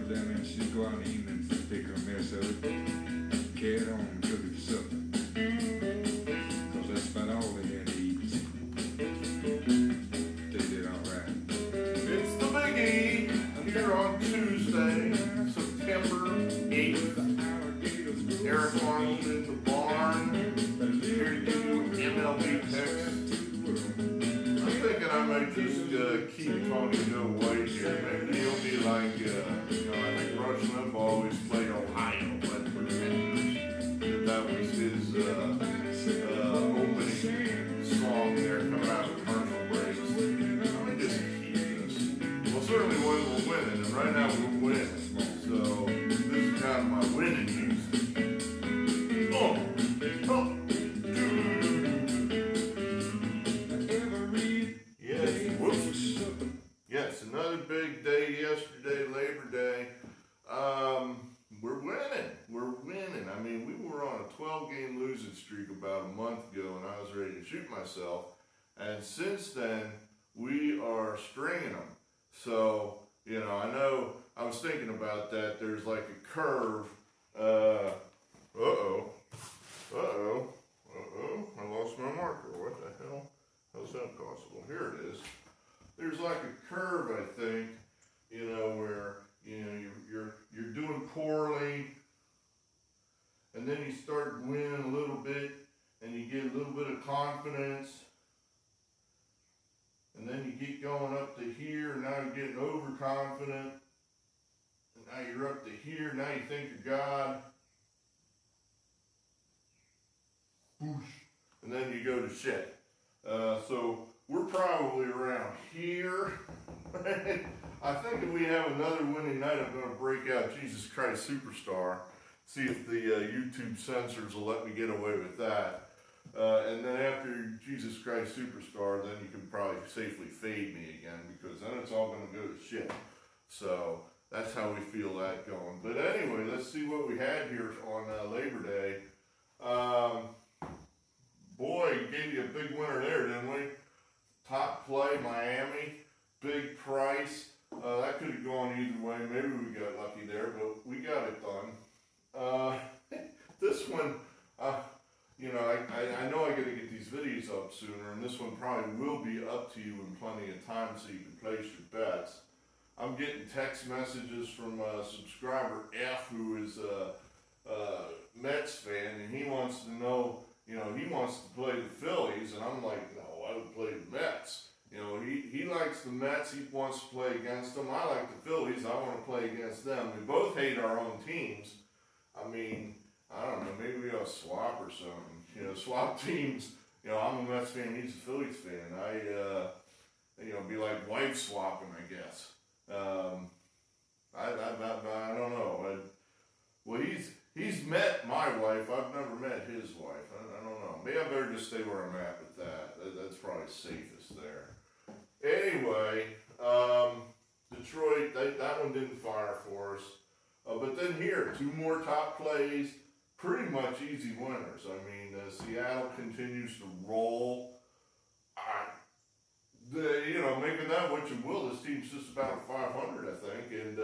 down there and she'd go out in the evening and take her mess of it, carry it on and cook it for supper. Because that's about all they had to eat. They did alright. It's the biggie here on Tuesday, September 8th. Eric Arnold in the barn, here to do MLB picks. I'm thinking I might just keep Tony Joe White here. Maybe he'll be like, I think Rush Limbaugh always played Ohio, but that was his opening song there coming out of commercial breaks. Let me just keep this. Well, certainly when we're winning, and right now we're winning. So this is kind of my winning music. Yes, another big day yesterday, Labor Day. We're winning. I mean, we were on a 12-game losing streak about a month ago, and I was ready to shoot myself. And since then, we are stringing them. So, I know I was thinking about that. There's like a curve. I lost my marker. What the hell? How's that possible? Here it is. There's like a curve, I think, where, you're doing poorly, and then you start winning a little bit, and you get a little bit of confidence, and then you keep going up to here, and now you're getting overconfident, and now you're up to here, now you think you're God, whoosh, and then you go to shit. So we're probably around here. I think if we have another winning night, I'm going to break out Jesus Christ Superstar. See if the YouTube censors will let me get away with that. And then after Jesus Christ Superstar, then you can probably safely fade me again, because then it's all going to go to shit. So that's how we feel that going. But anyway, let's see what we had here on Labor Day. Boy, gave you a big winner there, didn't we? Top play, Miami, big price. That could have gone either way. Maybe we got lucky there, but we got it done. This one, I know I got to get these videos up sooner, and this one probably will be up to you in plenty of time so you can place your bets. I'm getting text messages from subscriber F, who is a Mets fan, and he wants to know, he wants to play the Phillies, and I'm like, no, I would play the Mets. He likes the Mets, he wants to play against them. I like the Phillies, I want to play against them. We both hate our own teams. I mean, I don't know, maybe we ought to swap or something. Swap teams. I'm a Mets fan, he's a Phillies fan. Be like wife swapping, I guess. I don't know. Well, he's met my wife. I've never met his wife. I don't know. Maybe I better just stay where I'm at with that. That's probably safest there. Anyway, Detroit, that one didn't fire for us. But then here, two more top plays, pretty much easy winners. I mean, Seattle continues to roll. Making that what you will, this team's just about 500, I think, and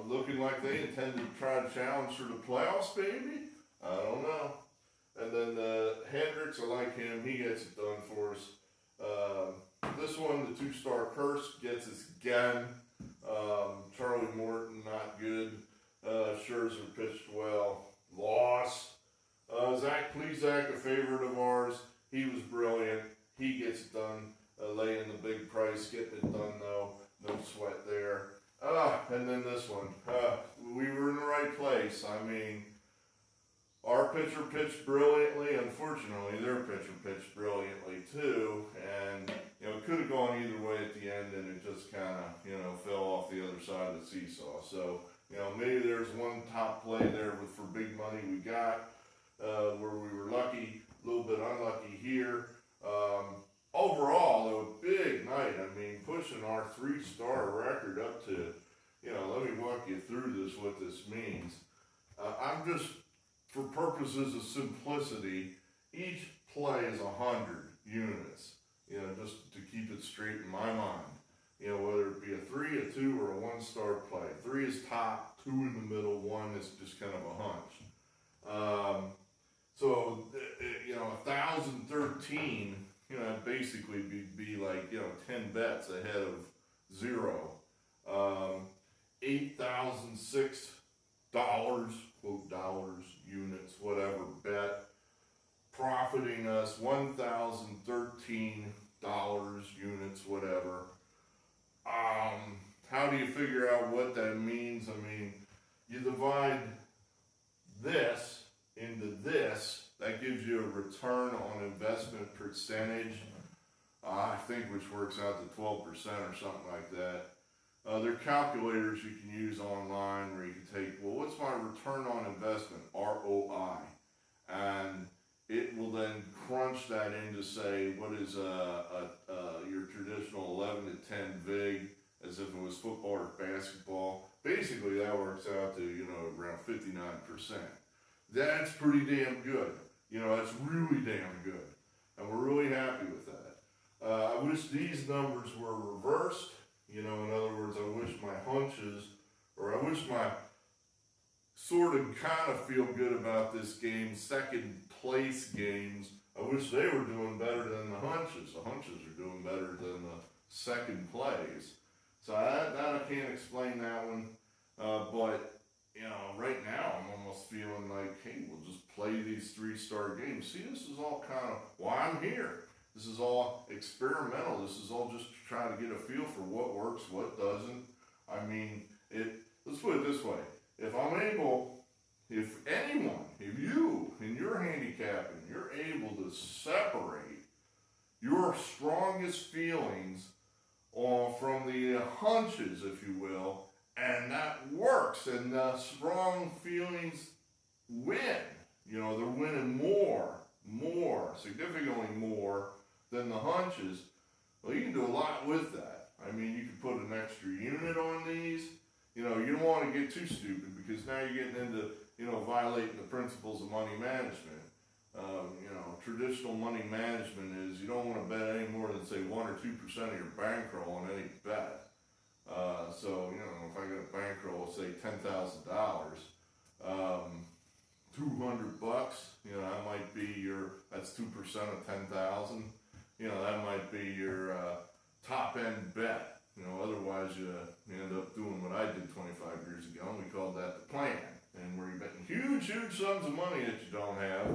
looking like they intend to try to challenge for the playoffs, baby. I don't know. And then Hendricks, I like him. He gets it done for us. This one, the two-star curse, gets us again. Charlie Morton, not good. Scherzer pitched well. Loss. Zach Plesac, a favorite of ours. He was brilliant. He gets it done. Laying the big price, getting it done though. No sweat there. And then this one. We were in the right place. I mean, our pitcher pitched brilliantly. Unfortunately, their pitcher pitched brilliantly too. And, it could have gone either way at the end, and it just kind of, fell off the other side of the seesaw. So, maybe there's one top play there for big money we got, where we were lucky, a little bit unlucky here. Overall, though, big night. I mean, pushing our 3-star record up to, let me walk you through this, what this means. I'm just, for purposes of simplicity, each play is 100 units, just to keep it straight in my mind. You know, whether it be a 3, a 2, or a 1-star play. 3 is top, 2 in the middle, 1 is just kind of a hunch. So, you know, 1,013, you know, basically be like, you know, 10 bets ahead of 0. $8,006, quote dollars, units, whatever, bet, profiting us $1,013, units, whatever. How do you figure out what that means? I mean, you divide this into this, that gives you a return on investment percentage, I think, which works out to 12% or something like that. There are calculators you can use online where you can take, well, what's my return on investment, ROI? And it will then crunch that into, say, what is your traditional 11 to 10 VIG, as if it was football or basketball. Basically, that works out to, you know, around 59%. That's pretty damn good. You know, that's really damn good. And we're really happy with that. I wish these numbers were reversed. You know, in other words, I wish my hunches, or I wish my sort of kind of feel good about this game, second place games, I wish they were doing better than the hunches. The hunches are doing better than the second plays. So that I can't explain that one. But, you know, right now I'm almost feeling like, hey, we'll just play these 3-star games. See, this is all kind of why I'm here. This is all experimental. This is all just to try to get a feel for what works, what doesn't. I mean, let's put it this way. If I'm able, if anyone, if you, in your handicapping, you're able to separate your strongest feelings from the hunches, if you will, and that works, and the strong feelings win. You know, they're winning more, significantly more than the hunches. Well, you can do a lot with that. I mean, you can put an extra unit on these. You know, you don't want to get too stupid, because now you're getting into, you know, violating the principles of money management. You know, traditional money management is you don't want to bet any more than, say, 1 or 2% of your bankroll on any bet. So, you know, if I got a bankroll of, say, $10,000, $200, you know, that might be that's 2% of 10,000. You know, that might be your top end bet. You know, otherwise you end up doing what I did 25 years ago, and we called that the plan. And where you're betting huge sums of money that you don't have,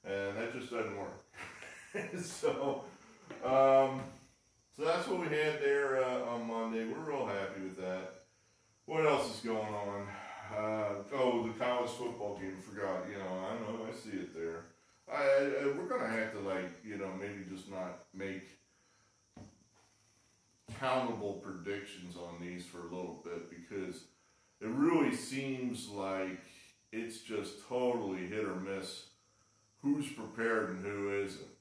and that just doesn't work. So that's what we had there on Monday. We're real happy with that. What else is going on? The college football game, forgot. You know, I know, I see it there. We're going to have to, like, you know, maybe just not make countable predictions on these for a little bit, because it really seems like it's just totally hit or miss who's prepared and who isn't.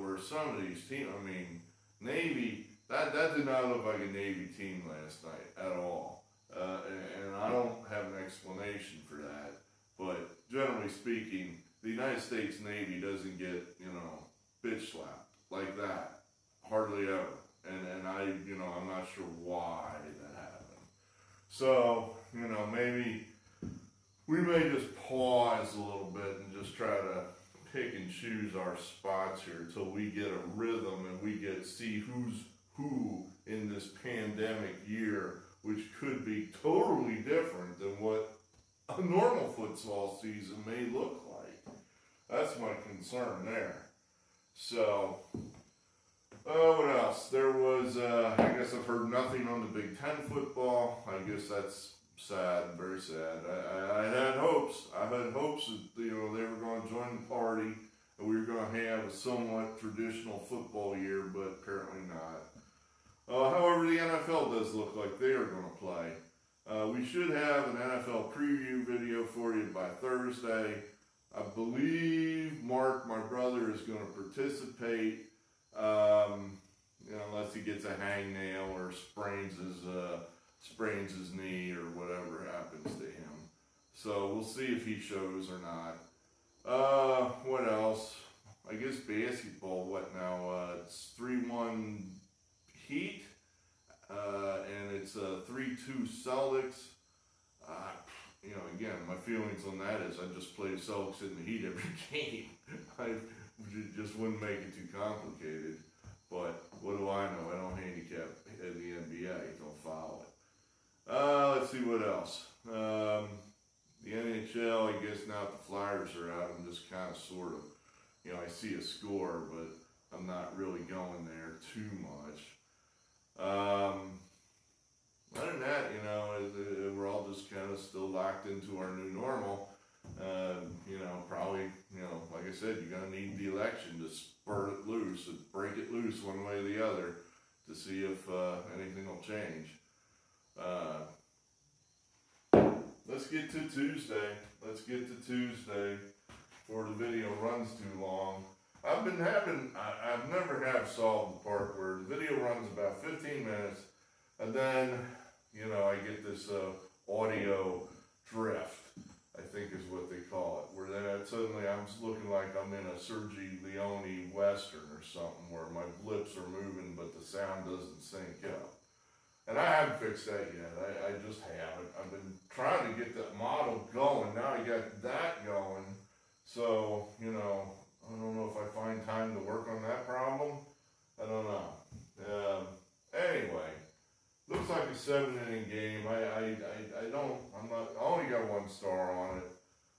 Where some of these teams, I mean, Navy, that did not look like a Navy team last night at all. And I don't have an explanation for that. But generally speaking, the United States Navy doesn't get, you know, bitch slapped like that. Hardly ever. And I'm not sure why that happened. So, you know, maybe we may just pause a little bit and just try to pick and choose our spots here until we get a rhythm and we see who's who in this pandemic year, which could be totally different than what a normal football season may look like. That's my concern there. So, what else? There was, I guess I've heard nothing on the Big Ten football. I guess that's sad, very sad. I had hopes. I had hopes that, you know, they were going to join the party and we were going to have a somewhat traditional football year, but apparently not. However, the NFL does look like they are going to play. We should have an NFL preview video for you by Thursday. I believe Mark, my brother, is going to participate. You know, unless he gets a hangnail or sprains his knee or whatever happens to him. So we'll see if he shows or not. What else? I guess basketball, what now? It's 3-1 Heat and it's 3-2 Celtics. You know, again, my feelings on that is I just play Celtics in the Heat every game. I just wouldn't make it too complicated. But what do I know? I don't handicap in the NBA. Don't follow it. Let's see what else. The NHL, I guess now the Flyers are out. I'm just kind of sort of, you know, I see a score, but I'm not really going there too much. Other than that, you know, we're all just kind of still locked into our new normal. You know, probably, you know, like I said, you're going to need the election to spurt it loose and break it loose one way or the other to see if anything will change. Let's get to Tuesday. Let's get to Tuesday before the video runs too long. I've never have solved the part where the video runs about 15 minutes and then, you know, I get this audio drift, I think is what they call it, where then suddenly I'm just looking like I'm in a Sergio Leone Western or something where my lips are moving but the sound doesn't sync up. And I haven't fixed that yet. I just haven't. I've been trying to get that model going. Now I got that going. So, you know, I don't know if I find time to work on that problem. I don't know. Anyway, looks like a 7-inning game. I only got 1 star on it.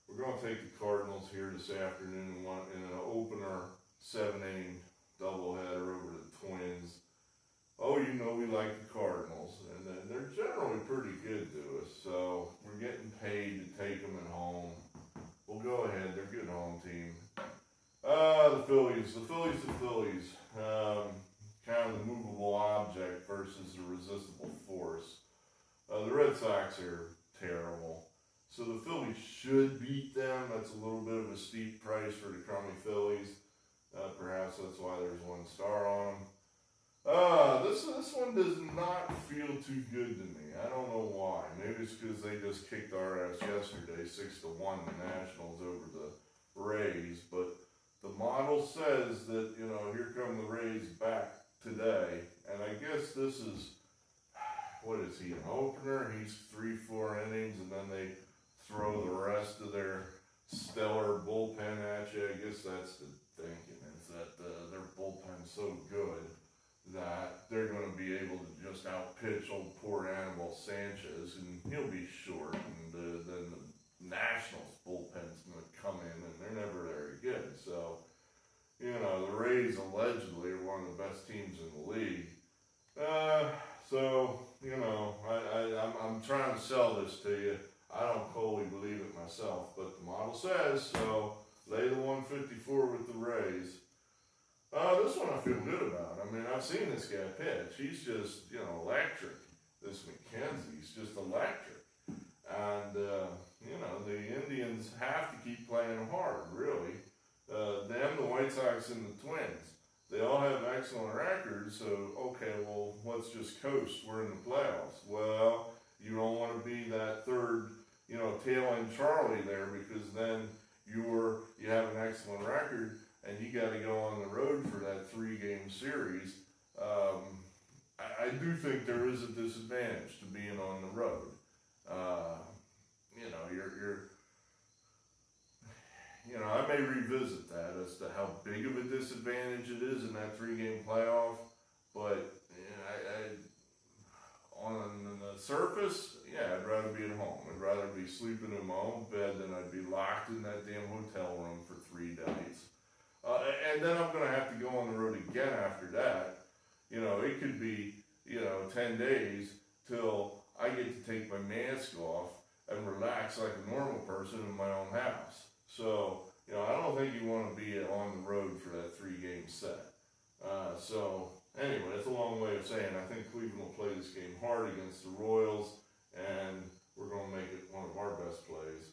We're going to take the Cardinals here this afternoon in an opener 7-inning doubleheader over the Twins. Oh, you know we like the Cardinals, and they're generally pretty good to us, so we're getting paid to take them at home. We'll go ahead, they're a good home team. The Phillies. Kind of the movable object versus the resistible force. The Red Sox are terrible, so the Phillies should beat them. That's a little bit of a steep price for the crummy Phillies. Perhaps that's why there's 1 star on them. This one does not feel too good to me. I don't know why. Maybe it's because they just kicked our ass yesterday, 6-1, the Nationals over the Rays. But the model says that, you know, here come the Rays back today. And I guess this is, what is he, an opener? He's 3-4 innings, and then they throw the rest of their stellar bullpen at you. I guess that's the thinking, is that their bullpen's so good that they're going to be able to just outpitch old poor Anibal Sanchez, and he'll be short, and then the Nationals bullpen's going to come in, and they're never very good. So, you know, the Rays allegedly are one of the best teams in the league. So, you know, I'm trying to sell this to you. I don't wholly believe it myself, but the model says so. Lay the 154 with the Rays. This one I feel good about. I mean, I've seen this guy pitch. He's just, you know, electric. This McKenzie's just electric. And, you know, the Indians have to keep playing hard, really. Them, the White Sox, and the Twins. They all have excellent records, so, okay, well, let's just coast. We're in the playoffs. Well, you don't want to be that third, you know, tail end Charlie there, because then you have an excellent record, and you got to go on the road for that 3-game series. I do think there is a disadvantage to being on the road. You know, you know, I may revisit that as to how big of a disadvantage it is in that 3-game playoff, but you know, on the surface, yeah, I'd rather be at home. I'd rather be sleeping in my own bed than I'd be locked in that damn hotel room for 3 days. And then I'm going to have to go on the road again after that. You know, it could be, you know, 10 days till I get to take my mask off and relax like a normal person in my own house. So, you know, I don't think you want to be on the road for that 3-game set. So, anyway, that's a long way of saying I think Cleveland will play this game hard against the Royals, and we're going to make it one of our best plays.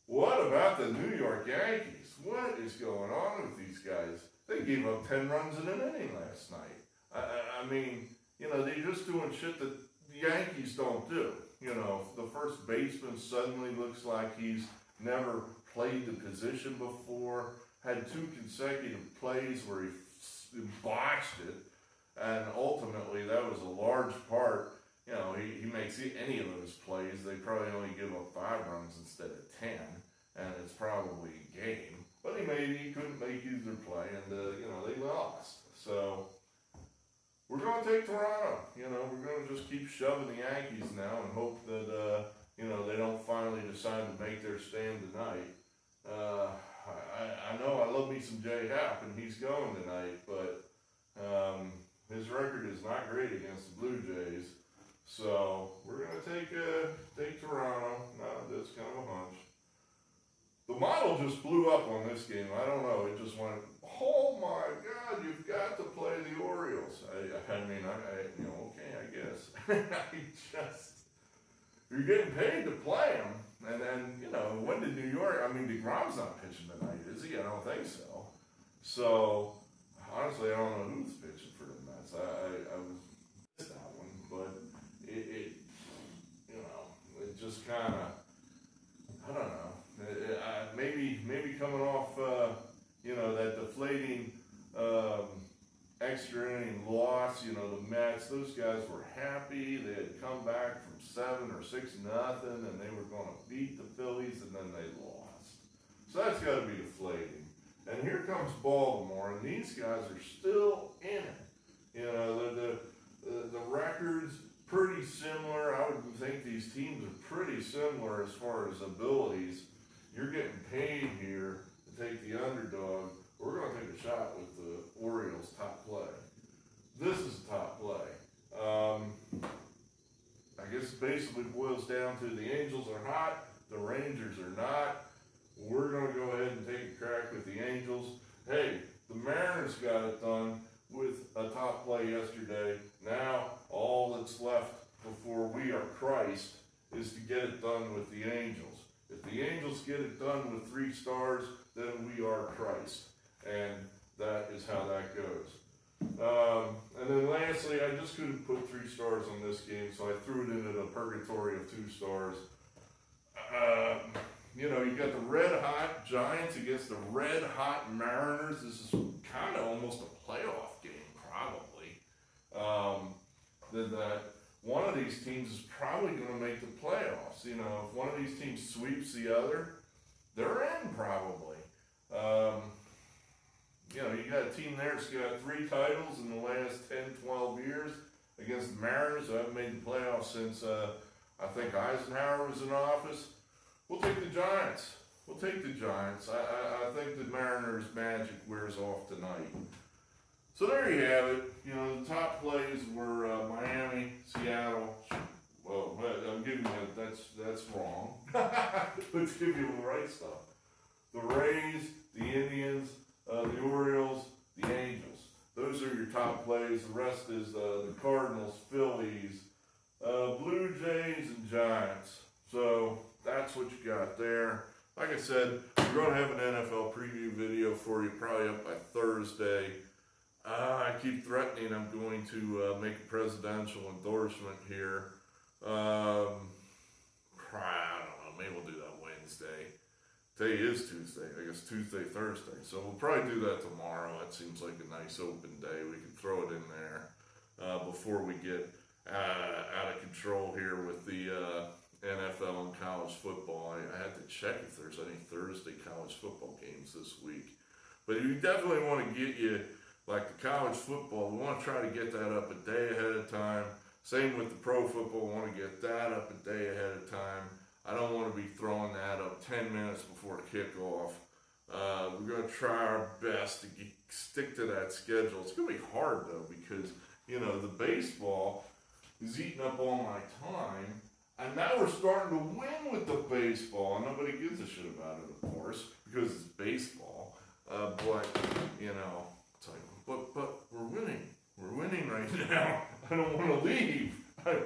What about the New York Yankees? What is going on with these guys? They gave up 10 runs in an inning last night. I mean, you know, they're just doing shit that the Yankees don't do. You know, the first baseman suddenly looks like he's never played the position before, had 2 consecutive plays where he botched it, And ultimately, that was a large part. You know, he makes any of those plays, they probably only give up 5 runs instead of 10, and it's probably a game. But he couldn't make either play, and you know, they lost. So we're going to take Toronto. You know, we're going to just keep shoving the Yankees now and hope that you know, they don't finally decide to make their stand tonight. I know I love me some Jay Happ, and he's going tonight, but his record is not great against the Blue Jays. So we're going to take Toronto. No, that's kind of a hunch. The model just blew up on this game. I don't know. It just went, oh my God, you've got to play the Orioles. I mean, you know, okay, I guess. You're getting paid to play them. And then, you know, when did New York, I mean, DeGrom's not pitching tonight, is he? I don't think so. So, honestly, I don't know who's pitching for the Mets. I was missed that one, but it you know, it just kind of, I don't know. Maybe coming off, you know, that deflating extra inning loss, you know, the Mets, those guys were happy. They had come back from 7 or 6-0, and they were going to beat the Phillies, and then they lost. So that's got to be deflating. And here comes Baltimore, and these guys are still in it. You know, the records pretty similar. I would think these teams are pretty similar as far as abilities. You're getting paid here to take the underdog. We're going to take a shot with the Orioles' top play. This is a top play. I guess it basically boils down to the Angels are hot, the Rangers are not. We're going to go ahead and take a crack with the Angels. Hey, the Mariners got it done with a top play yesterday. Now, all that's left before we are Christ is to get it done with the Angels. If the Angels get it done with 3 stars, then we are Christ. And that is how that goes. And then lastly, I just couldn't put 3 stars on this game, so I threw it into the purgatory of 2 stars. You know, you got the red-hot Giants against the red-hot Mariners. This is kind of almost a playoff game, probably. That one of these teams is probably going to make the playoffs. You know, if one of these teams sweeps the other, they're in probably. You know, you got a team there that's got 3 titles in the last 10, 12 years against the Mariners who haven't made the playoffs since, I think Eisenhower was in office. We'll take the Giants. We'll take the Giants. I think the Mariners' magic wears off tonight. So there you have it. You know, the top plays were Miami, Seattle. Well, I'm giving you, that's wrong. Let's give you the right stuff. The Rays, the Indians, the Orioles, the Angels. Those are your top plays. The rest is the Cardinals, Phillies, Blue Jays, and Giants. So that's what you got there. Like I said, we're going to have an NFL preview video for you probably up by Thursday. I keep threatening I'm going to make a presidential endorsement here. I don't know, maybe we'll do that Wednesday. Today is Tuesday, I guess Tuesday, Thursday. So we'll probably do that tomorrow. That seems like a nice open day. We can throw it in there before we get out of control here with the NFL and college football. I had to check if there's any Thursday college football games this week. But you definitely want to get you, like the college football, we want to try to get that up a day ahead of time. Same with the pro football, we want to get that up a day ahead of time. I don't want to be throwing that up 10 minutes before kickoff. We're going to try our best to stick to that schedule. It's going to be hard, though, because, you know, the baseball is eating up all my time. And now we're starting to win with the baseball. And nobody gives a shit about it, of course, because it's baseball. But, you know, it's like, but we're winning. We're winning right now. I don't want to leave. I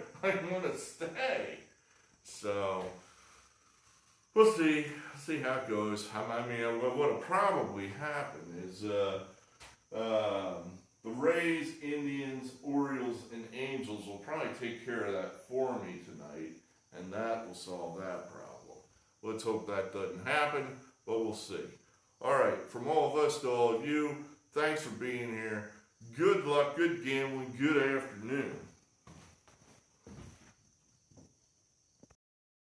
want to stay. So we'll see. See how it goes. I mean, what'll probably happen is the Rays, Indians, Orioles, and Angels will probably take care of that for me tonight, and that will solve that problem. Let's hope that doesn't happen, but we'll see. All right, from all of us to all of you, thanks for being here. Good luck, good gambling, good afternoon.